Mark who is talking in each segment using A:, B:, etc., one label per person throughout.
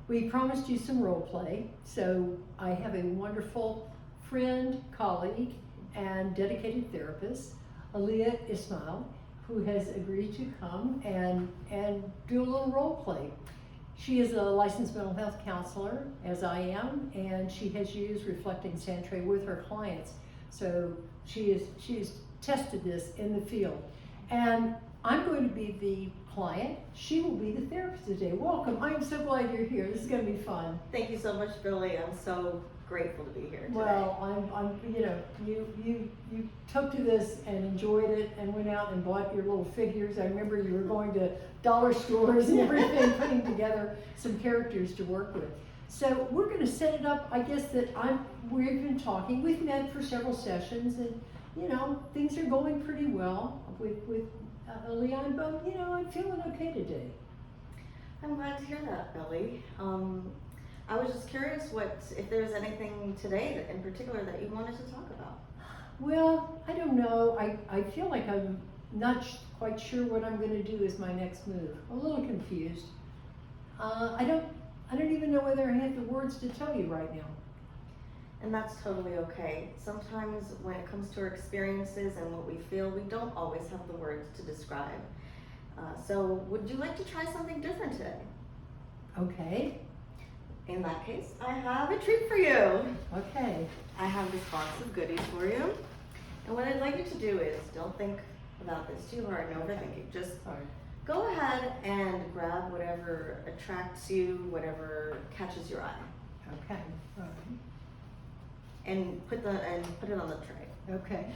A: We promised you some role play, so I have a wonderful friend, colleague, and dedicated therapist, Aliya Ismail, who has agreed to come and do a little role play. She is a licensed mental health counselor, as I am, and she has used reflecting Sandtray with her clients. So she's tested this in the field. And I'm going to be the client. She will be the therapist today. Welcome. I am so glad you're here. This is going to be fun.
B: Thank you so much, Billie. I'm so grateful to be here today.
A: Well, you took to this and enjoyed it and went out and bought your little figures. I remember you were going to dollar stores and everything, putting together some characters to work with. So we're going to set it up. I guess that we've been talking. We've met for several sessions, and things are going pretty well with Aliya, but I'm feeling okay today.
B: I'm glad to hear that, Billie. I was just curious if there's anything today in particular that you wanted to talk about.
A: Well, I don't know. I feel like I'm not quite sure what I'm going to do as my next move. I'm a little confused. I don't even know whether I have the words to tell you right now.
B: And that's totally okay. Sometimes when it comes to our experiences and what we feel, we don't always have the words to describe. So would you like to try something different today?
A: Okay.
B: In that case, I have a treat for you.
A: Okay.
B: I have this box of goodies for you. And what I'd like you to do is, don't think about this too hard and overthink it. Just go ahead and grab whatever attracts you, whatever catches your eye.
A: Okay. All right.
B: And put it on the tray.
A: Okay.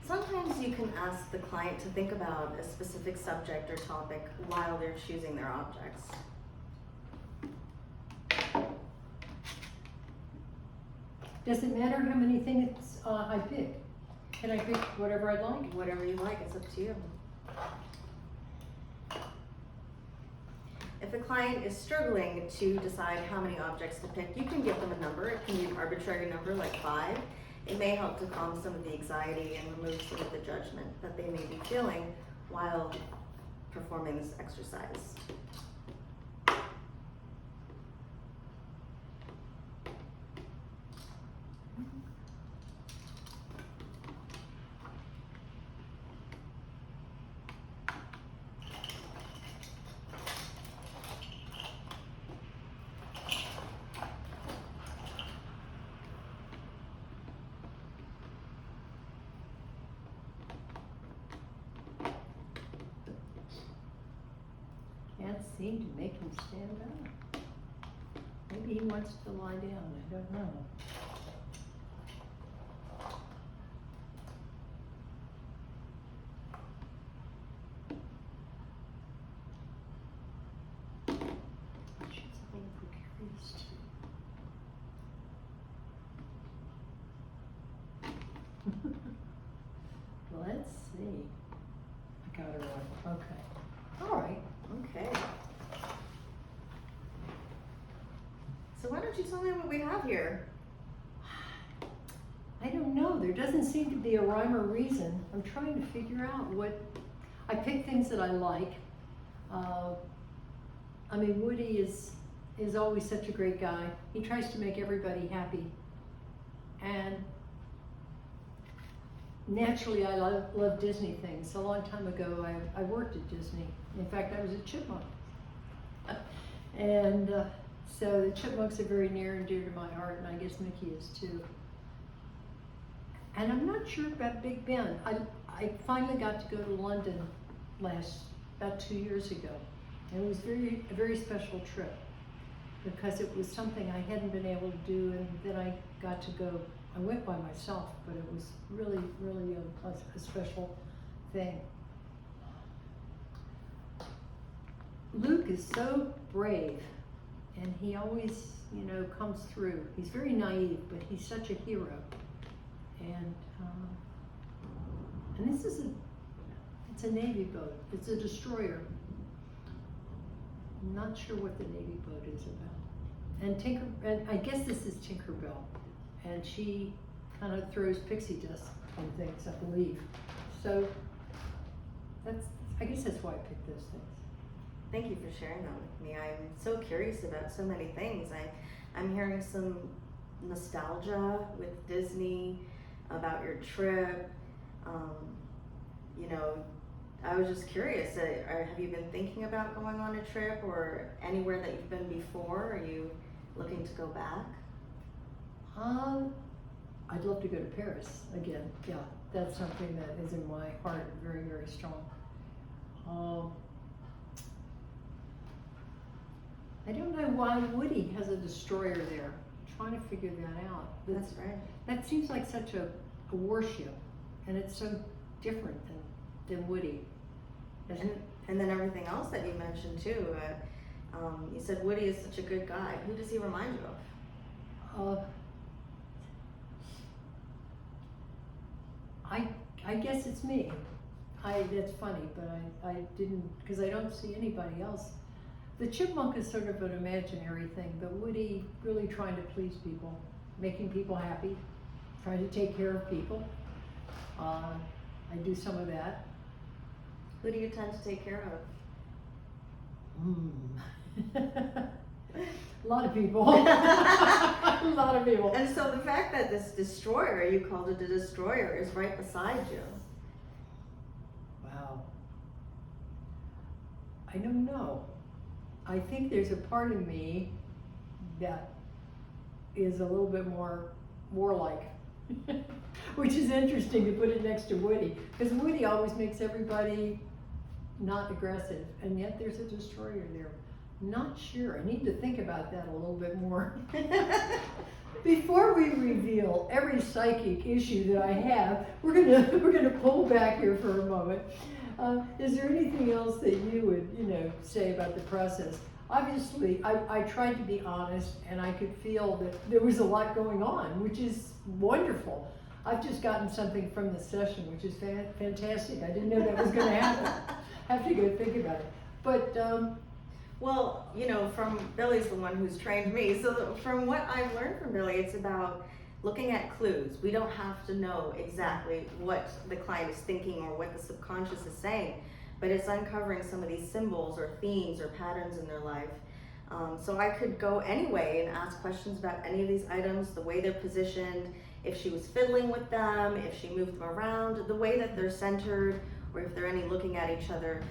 B: Sometimes you can ask the client to think about a specific subject or topic while they're choosing their objects.
A: Does it matter how many things I pick? Can I pick whatever I'd like?
B: Whatever you like, it's up to you. If a client is struggling to decide how many objects to pick, you can give them a number. It can be an arbitrary number like 5. It may help to calm some of the anxiety and remove some of the judgment that they may be feeling while performing this exercise.
A: Can't seem to make him stand up. Maybe he wants to lie down. I don't know. She's a little precarious too. Let's see. I got her one. Okay. All right.
B: Okay. So why don't you tell me what we have here?
A: I don't know. There doesn't seem to be a rhyme or reason. I'm trying to figure out what. I pick things that I like. Woody is always such a great guy. He tries to make everybody happy. And naturally, I love Disney things. A long time ago, I worked at Disney. In fact, I was a chipmunk. And so the chipmunks are very near and dear to my heart, and I guess Mickey is too. And I'm not sure about Big Ben. I finally got to go to London about 2 years ago. And it was a very special trip because it was something I hadn't been able to do, and then I got to go. I went by myself, but it was really, really a special thing. Luke is so brave, and he always, comes through. He's very naive, but he's such a hero. And this is it's a Navy boat. It's a destroyer. I'm not sure what the Navy boat is about. And I guess this is Tinkerbell. and she kind of throws pixie dust on things, I believe. So I guess that's why I picked those things.
B: Thank you for sharing that with me. I'm so curious about so many things. I'm hearing some nostalgia with Disney about your trip. You know, I was just curious, have you been thinking about going on a trip or anywhere that you've been before? Are you looking to go back?
A: I'd love to go to Paris again. Yeah, that's something that is in my heart very, very strong. I don't know why Woody has a destroyer there. I'm trying to figure that out.
B: That's right.
A: That seems like such a warship, and it's so different than Woody, isn't it?
B: And then everything else that you mentioned too. You said Woody is such a good guy. Who does he remind you of?
A: I guess it's me. That's funny, but I didn't, because I don't see anybody else. The chipmunk is sort of an imaginary thing, but Woody really trying to please people, making people happy, trying to take care of people. I do some of that.
B: Who do you tend to take care of?
A: A lot of people. A lot of people.
B: And so the fact that this destroyer, you called it a destroyer, is right beside you.
A: Wow. I don't know. I think there's a part of me that is a little bit more warlike, which is interesting to put it next to Woody, because Woody always makes everybody not aggressive, and yet there's a destroyer there. Not sure. I need to think about that a little bit more. Before we reveal every psychic issue that I have, we're gonna pull back here for a moment. Is there anything else that you would say about the process? Obviously, I tried to be honest, and I could feel that there was a lot going on, which is wonderful. I've just gotten something from the session, which is fantastic. I didn't know that was going to happen. I have to go think about it. But
B: well, from Billie's the one who's trained me. So from what I've learned from Billie, it's about looking at clues. We don't have to know exactly what the client is thinking or what the subconscious is saying, but it's uncovering some of these symbols or themes or patterns in their life. So I could go anyway and ask questions about any of these items, the way they're positioned, if she was fiddling with them, if she moved them around, the way that they're centered, or if they're any looking at each other.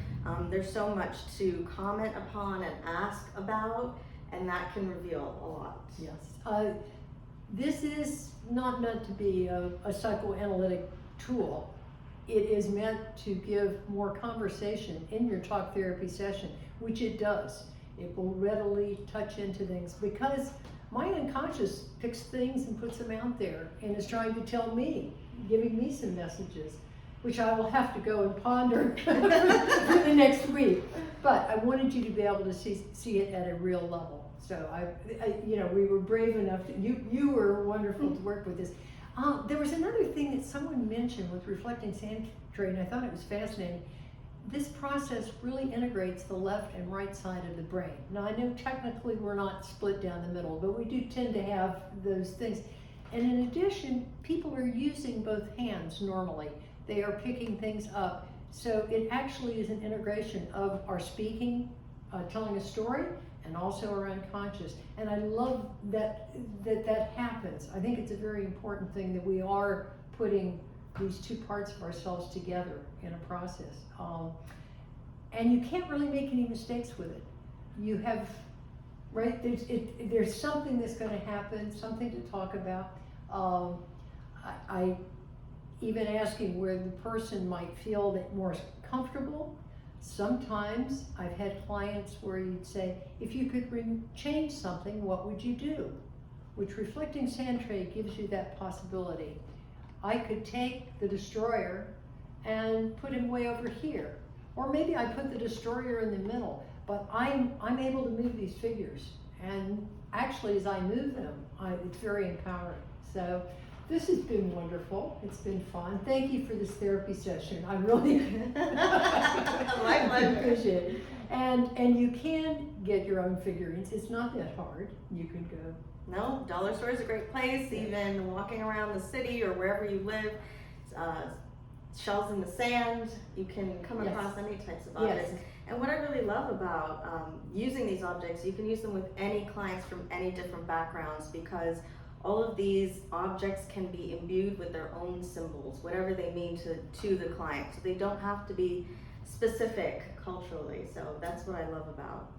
B: There's so much to comment upon and ask about, and that can reveal a lot.
A: yes. This is not meant to be a psychoanalytic tool. It is meant to give more conversation in your talk therapy session, which it does. It will readily touch into things because my unconscious picks things and puts them out there and is trying to tell me, giving me some messages, which I will have to go and ponder for the next week. But I wanted you to be able to see it at a real level. So we were brave enough. You were wonderful to work with this. There was another thing that someone mentioned with reflecting Sandtray, and I thought it was fascinating. This process really integrates the left and right side of the brain. Now I know technically we're not split down the middle, but we do tend to have those things. And in addition, people are using both hands normally. They are picking things up. So it actually is an integration of our speaking, telling a story, and also our unconscious. And I love that happens. I think it's a very important thing that we are putting these two parts of ourselves together in a process. And you can't really make any mistakes with it. You have, right, there's something that's going to happen, something to talk about. I even asking where the person might feel that more comfortable. Sometimes I've had clients where you'd say, if you could change something, what would you do? Which reflecting Sandtray gives you that possibility. I could take the destroyer and put him way over here. Or maybe I put the destroyer in the middle, but I'm able to move these figures. And actually as I move them, it's very empowering. So this has been wonderful. It's been fun. Thank you for this therapy session. I really
B: My pleasure.
A: appreciate it. And you can get your own figurines. It's not that hard. You can go
B: No, dollar store is a great place, even walking around the city or wherever you live, shells in the sand, you can come
A: Yes.
B: across any types of objects.
A: Yes.
B: And what I really love about using these objects, you can use them with any clients from any different backgrounds, because all of these objects can be imbued with their own symbols, whatever they mean to the client. So they don't have to be specific culturally. So that's what I love about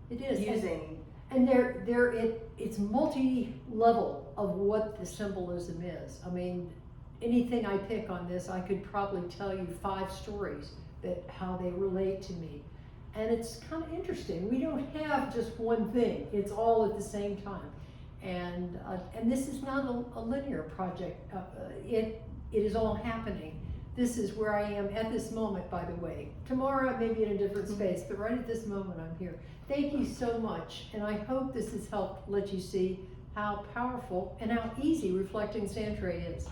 A: It is.
B: using.
A: And it's multi-level of what the symbolism is. I mean, anything I pick on this, I could probably tell you 5 stories that how they relate to me. And it's kind of interesting. We don't have just one thing. It's all at the same time. And this is not a linear project. It is all happening. This is where I am at this moment, by the way. Tomorrow I may be in a different space, but right at this moment I'm here. Thank you so much, and I hope this has helped let you see how powerful and how easy reflecting Sandtray is.